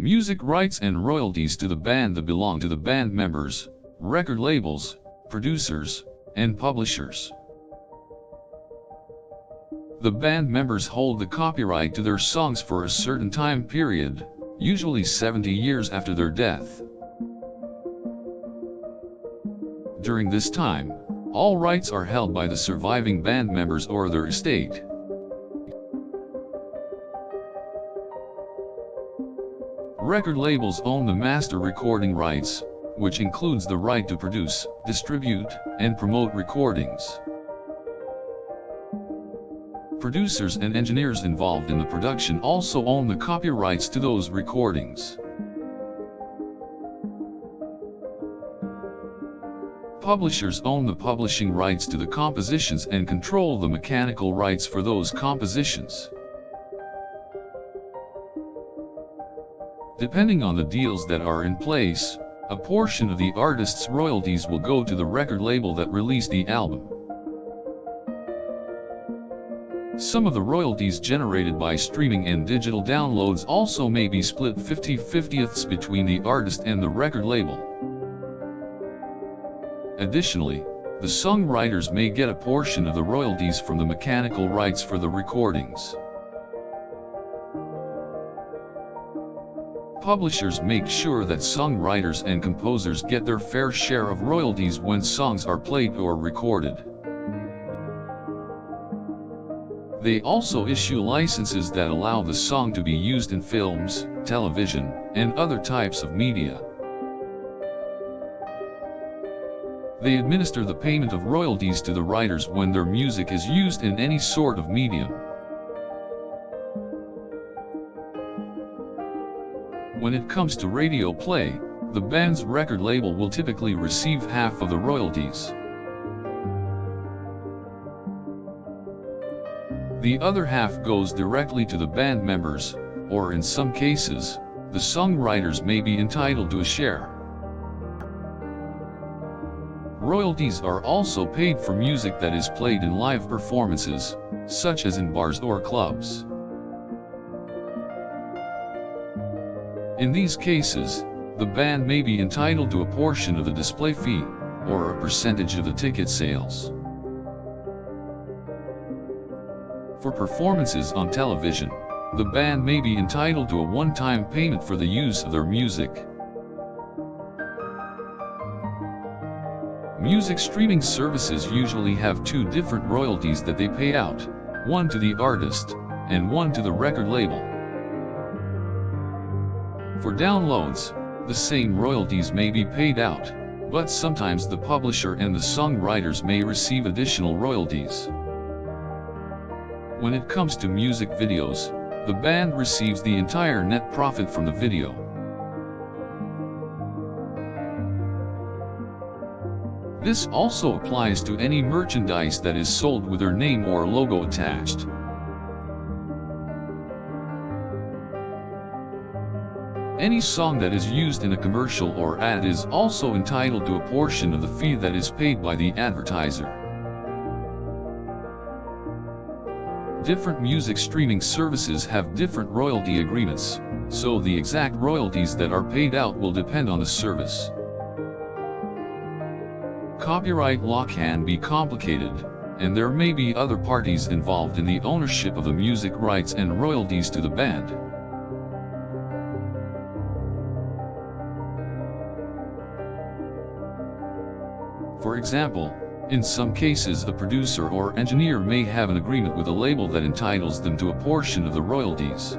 Music rights and royalties to the band that belong to the band members, record labels, producers, and publishers. The band members hold the copyright to their songs for a certain time period, usually 70 years after their death. During this time, all rights are held by the surviving band members or their estate. Record labels own the master recording rights, which includes the right to produce, distribute, and promote recordings. Producers and engineers involved in the production also own the copyrights to those recordings. Publishers own the publishing rights to the compositions and control the mechanical rights for those compositions. Depending on the deals that are in place, a portion of the artist's royalties will go to the record label that released the album. Some of the royalties generated by streaming and digital downloads also may be split 50-50ths between the artist and the record label. Additionally, the songwriters may get a portion of the royalties from the mechanical rights for the recordings. Publishers make sure that songwriters and composers get their fair share of royalties when songs are played or recorded. They also issue licenses that allow the song to be used in films, television, and other types of media. They administer the payment of royalties to the writers when their music is used in any sort of medium. When it comes to radio play, the band's record label will typically receive half of the royalties. The other half goes directly to the band members, or in some cases, the songwriters may be entitled to a share. Royalties are also paid for music that is played in live performances, such as in bars or clubs. In these cases, the band may be entitled to a portion of the display fee, or a percentage of the ticket sales. For performances on television, the band may be entitled to a one-time payment for the use of their music. Music streaming services usually have two different royalties that they pay out, one to the artist, and one to the record label. For downloads, the same royalties may be paid out, but sometimes the publisher and the songwriters may receive additional royalties. When it comes to music videos, the band receives the entire net profit from the video. This also applies to any merchandise that is sold with their name or logo attached. Any song that is used in a commercial or ad is also entitled to a portion of the fee that is paid by the advertiser. Different music streaming services have different royalty agreements, so the exact royalties that are paid out will depend on the service. Copyright law can be complicated, and there may be other parties involved in the ownership of the music rights and royalties to the band. For example, in some cases a producer or engineer may have an agreement with a label that entitles them to a portion of the royalties.